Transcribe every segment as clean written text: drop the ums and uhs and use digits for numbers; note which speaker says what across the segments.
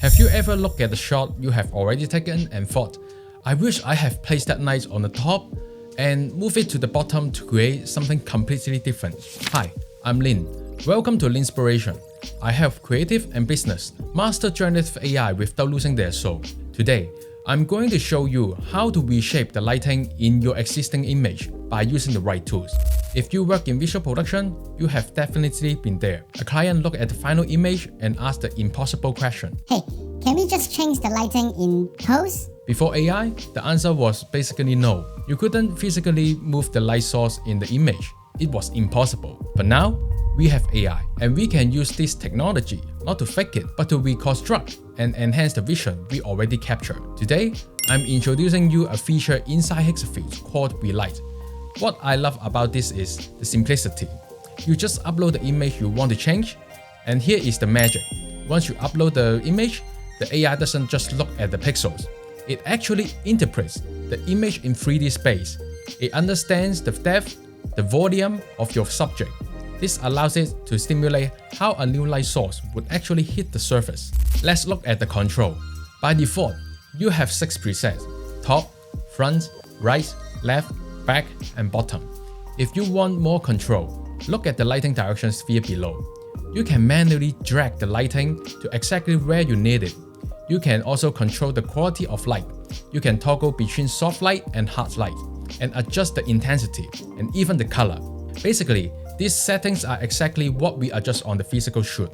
Speaker 1: Have you ever looked at the shot you have already taken and thought, I wish I have placed that light on the top and moved it to the bottom to create something completely different? Hi, I'm Lin. Welcome to Linspiration. I help creative and business master generative AI without losing their soul. Today, I'm going to show you how to reshape the lighting in your existing image by using the right tools. If you work in visual production, you have definitely been there. A client looked at the final image and asked the impossible question.
Speaker 2: Hey, can we just change the lighting in post?
Speaker 1: Before AI, the answer was basically no. You couldn't physically move the light source in the image. It was impossible. But now, we have AI, and we can use this technology not to fake it, but to reconstruct and enhance the vision we already captured. Today, I'm introducing you a feature inside Higgsfield called Relight. What I love about this is the simplicity. You just upload the image you want to change, and here is the magic. Once you upload the image, the AI doesn't just look at the pixels. It actually interprets the image in 3D space. It understands the depth, the volume of your subject. This allows it to simulate how a new light source would actually hit the surface. Let's look at the control. By default, you have 6 presets: top, front, right, left, back, and bottom. If you want more control, look at the lighting direction sphere below. You can manually drag the lighting to exactly where you need it. You can also control the quality of light. You can toggle between soft light and hard light, and adjust the intensity and even the color. Basically, these settings are exactly what we adjust on the physical shoot.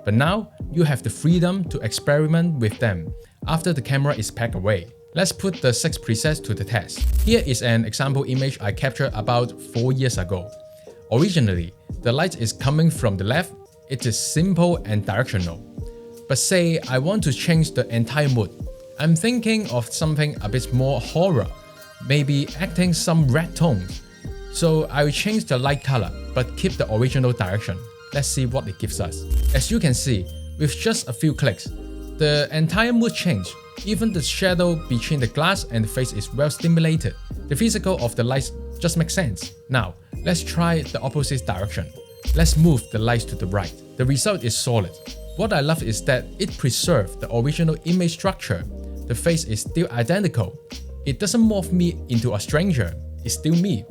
Speaker 1: But now, you have the freedom to experiment with them after the camera is packed away. Let's put the 6 presets to the test. Here is an example image I captured about 4 years ago. Originally, the light is coming from the left. It is simple and directional. But say I want to change the entire mood. I'm thinking of something a bit more horror, maybe acting some red tones. So I will change the light color, but keep the original direction. Let's see what it gives us. As you can see, with just a few clicks, the entire mood changed. Even the shadow between the glass and the face is well stimulated. The physical of the lights just makes sense. Now, let's try the opposite direction. Let's move the lights to the right. The result is solid. What I love is that it preserves the original image structure. The face is still identical. It doesn't morph me into a stranger. It's still me.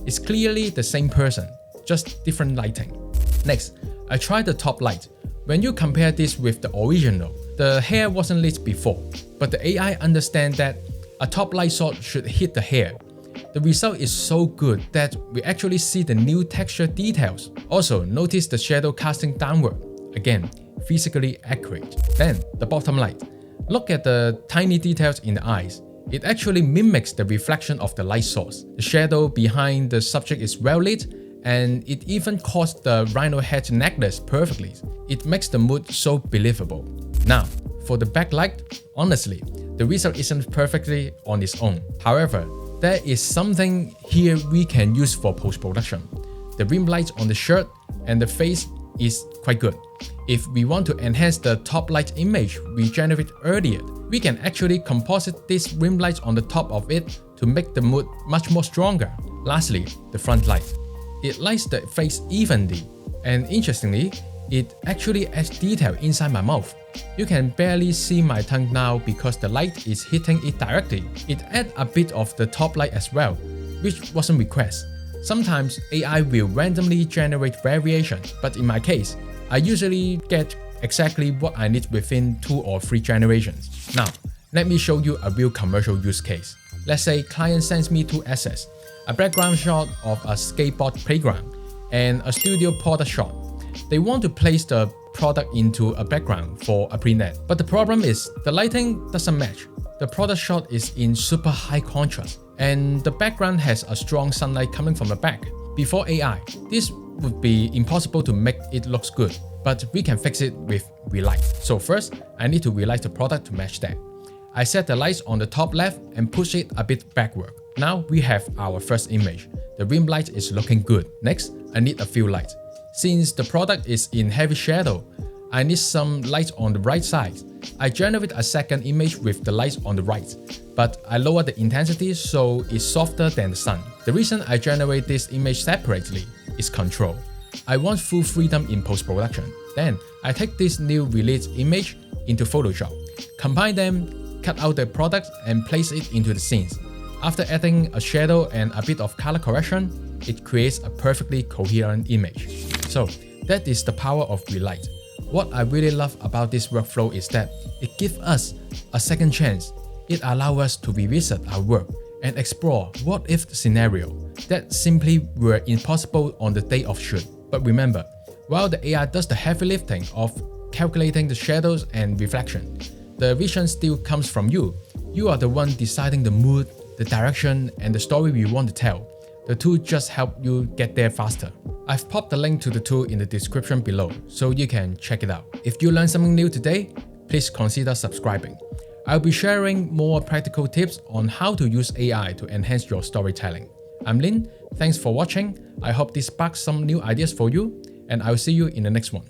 Speaker 1: It's clearly the same person, just different lighting. Next, I tried the top light. When you compare this with the original, the hair wasn't lit before, but the AI understands that a top light source should hit the hair. The result is so good that we actually see the new texture details. Also, notice the shadow casting downward. Again, physically accurate. Then, the bottom light. Look at the tiny details in the eyes. It actually mimics the reflection of the light source. The shadow behind the subject is well lit, and it even caught the rhino head necklace perfectly. It makes the mood so believable. Now, for the backlight, honestly, the result isn't perfectly on its own. However, there is something here we can use for post-production. The rim light on the shirt and the face is quite good. If we want to enhance the top light image we generated earlier, we can actually composite this rim light on the top of it to make the mood much more stronger. Lastly, the front light. It lights the face evenly, and interestingly, it actually adds detail inside my mouth. You can barely see my tongue now because the light is hitting it directly. It adds a bit of the top light as well, which wasn't requested. Sometimes AI will randomly generate variations, but in my case, I usually get exactly what I need within 2 or 3 generations. Now, let me show you a real commercial use case. Let's say client sends me 2 assets, a background shot of a skateboard playground and a studio product shot. They want to place the product into a background for a pre-net. But the problem is the lighting doesn't match. The product shot is in super high contrast, and the background has a strong sunlight coming from the back. Before AI, this would be impossible to make it look good, but we can fix it with Relight. So first, I need to relight the product to match that. I set the lights on the top left and push it a bit backward. Now we have our first image. The rim light is looking good. Next, I need a fill light. Since the product is in heavy shadow, I need some light on the right side. I generate a second image with the lights on the right, but I lower the intensity so it's softer than the sun. The reason I generate this image separately is control. I want full freedom in post-production. Then I take this new released image into Photoshop. Combine them, cut out the product and place it into the scenes. After adding a shadow and a bit of color correction, it creates a perfectly coherent image. So that is the power of Relight. What I really love about this workflow is that it gives us a second chance. It allows us to revisit our work and explore what-if scenario that simply were impossible on the day of shoot. But remember, while the AI does the heavy lifting of calculating the shadows and reflection, the vision still comes from you. You are the one deciding the mood, the direction, and the story we want to tell. The tool just helps you get there faster. I've popped the link to the tool in the description below so you can check it out. If you learned something new today, please consider subscribing. I'll be sharing more practical tips on how to use AI to enhance your storytelling. I'm Lin, thanks for watching. I hope this sparks some new ideas for you, and I'll see you in the next one.